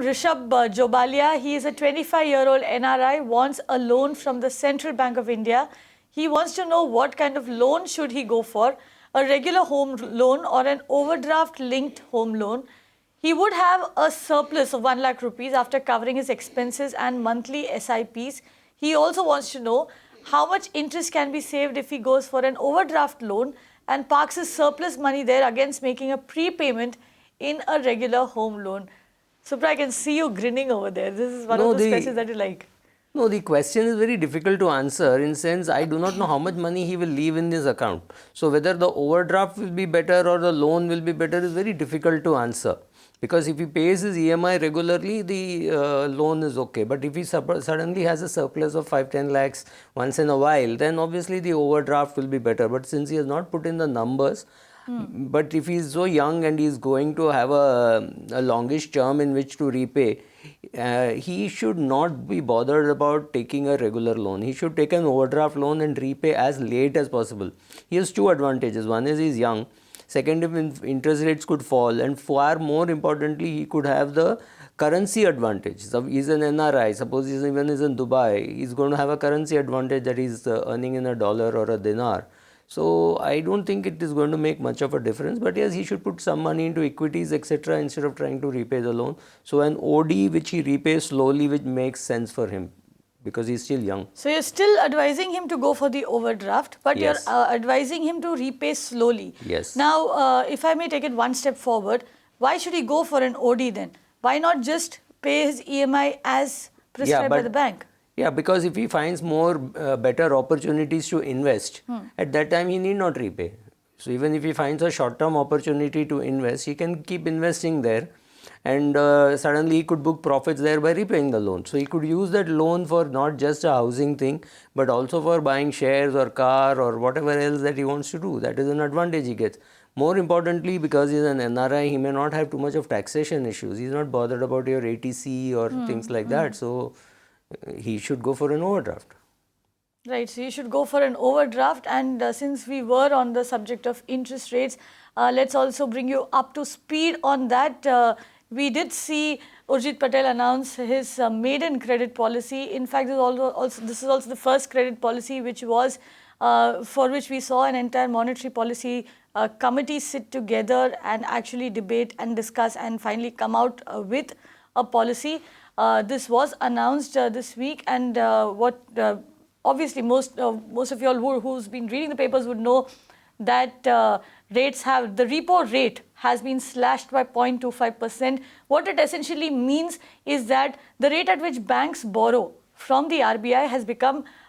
Rishabh Jobalia, he is a 25-year-old NRI, wants a loan from the Central Bank of India. He wants to know what kind of loan should he go for, a regular home loan or an overdraft-linked home loan. He would have a surplus of 1 lakh rupees after covering his expenses and monthly SIPs. He also wants to know how much interest can be saved if he goes for an overdraft loan and parks his surplus money there against making a prepayment in a regular home loan. Supra, I can see you grinning over there. This is one of those questions that you like. No, the question is very difficult to answer in sense I do not know how much money he will leave in this account. So whether the overdraft will be better or the loan will be better is very difficult to answer. Because if he pays his EMI regularly, the loan is okay. But if he suddenly has a surplus of 5-10 lakhs once in a while, then obviously the overdraft will be better. But since he has not put in the numbers, but if he is so young and he is going to have a longish term in which to repay, he should not be bothered about taking a regular loan. He should take an overdraft loan and repay as late as possible. He has two advantages. One is he is young. Second, if interest rates could fall, and far more importantly, he could have the currency advantage. So he's an NRI, suppose he's even is in Dubai, he's going to have a currency advantage that he's earning in a dollar or a dinar. So I don't think it is going to make much of a difference, but yes, he should put some money into equities, etc., instead of trying to repay the loan. So an OD which he repays slowly, which makes sense for him, because he's still young. So you're still advising him to go for the overdraft, but Yes. you're advising him to repay slowly. Yes. Now, if I may take it one step forward, why should he go for an OD then? Why not just pay his EMI as prescribed by the bank? Yeah, because if he finds more better opportunities to invest, at that time he need not repay. So even if he finds a short-term opportunity to invest, he can keep investing there, and suddenly he could book profits there by repaying the loan. So he could use that loan for not just a housing thing, but also for buying shares or car or whatever else that he wants to do. That is an advantage he gets. More importantly, because he is an NRI, he may not have too much of taxation issues. He is not bothered about your ATC or things like that. So he should go for an overdraft. Right, so you should go for an overdraft, and since we were on the subject of interest rates, let's also bring you up to speed on that. We did see Urjit Patel announce his maiden credit policy. In fact, this is also the first credit policy which was for which we saw an entire monetary policy committee sit together and actually debate and discuss and finally come out with a policy. This was announced this week, and obviously most of you all who's been reading the papers would know that the repo rate has been slashed by 0.25%. What it essentially means is that the rate at which banks borrow from the RBI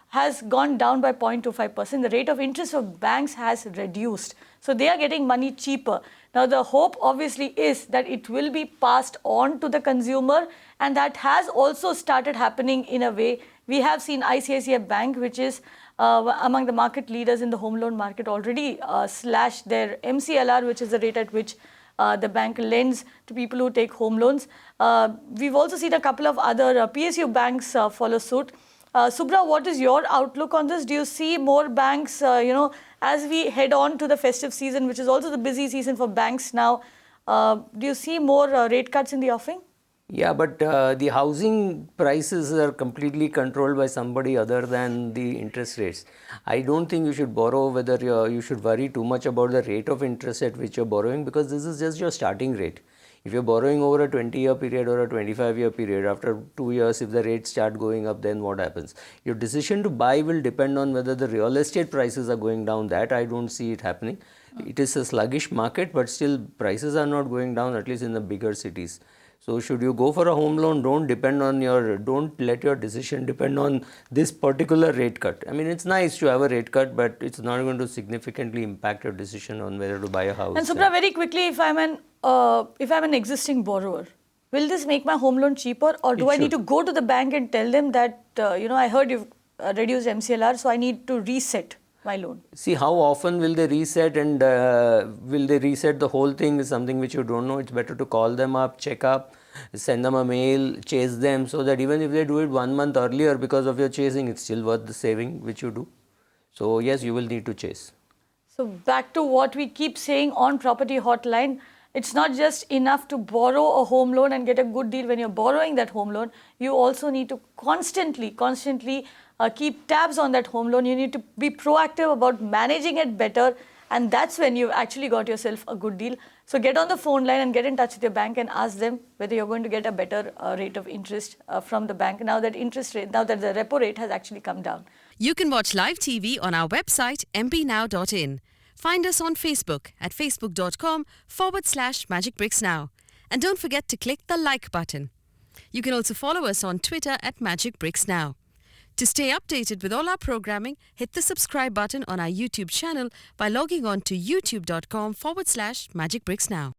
has gone down by 0.25%. The rate of interest of banks has reduced. So they are getting money cheaper. Now the hope obviously is that it will be passed on to the consumer, and that has also started happening in a way. We have seen ICICI Bank, which is among the market leaders in the home loan market, already slashed their MCLR, which is the rate at which the bank lends to people who take home loans. We've also seen a couple of other PSU banks follow suit. Subra, what is your outlook on this? Do you see more banks, as we head on to the festive season, which is also the busy season for banks now, do you see more rate cuts in the offing? Yeah, but the housing prices are completely controlled by somebody other than the interest rates. I don't think you should borrow whether you should worry too much about the rate of interest at which you're borrowing, because this is just your starting rate. If you're borrowing over a 20-year period or a 25-year period, after 2 years, if the rates start going up, then what happens? Your decision to buy will depend on whether the real estate prices are going down. That I don't see it happening. It is a sluggish market, but still prices are not going down, at least in the bigger cities. So should you go for a home loan, don't let your decision depend on this particular rate cut. I mean, it's nice to have a rate cut, but it's not going to significantly impact your decision on whether to buy a house. And Subra, very quickly, if I'm an existing borrower, will this make my home loan cheaper, or do I need to go to the bank and tell them that, I heard you've reduced MCLR, so I need to reset my loan? See, how often will they reset, and will they reset the whole thing is something which you don't know. It's better to call them up, check up, send them a mail, chase them, so that even if they do it 1 month earlier because of your chasing, it's still worth the saving which you do. So yes, you will need to chase. So back to what we keep saying on Property Hotline, it's not just enough to borrow a home loan and get a good deal when you're borrowing that home loan. You also need to constantly keep tabs on that home loan. You need to be proactive about managing it better, and that's when you've actually got yourself a good deal. So get on the phone line and get in touch with your bank and ask them whether you're going to get a better rate of interest from the bank now that the repo rate has actually come down. You can watch live TV on our website mpnow.in. Find us on Facebook at facebook.com/magicbricksnow. And don't forget to click the like button. You can also follow us on Twitter at magicbricksnow. To stay updated with all our programming, hit the subscribe button on our YouTube channel by logging on to youtube.com/magicbricksnow.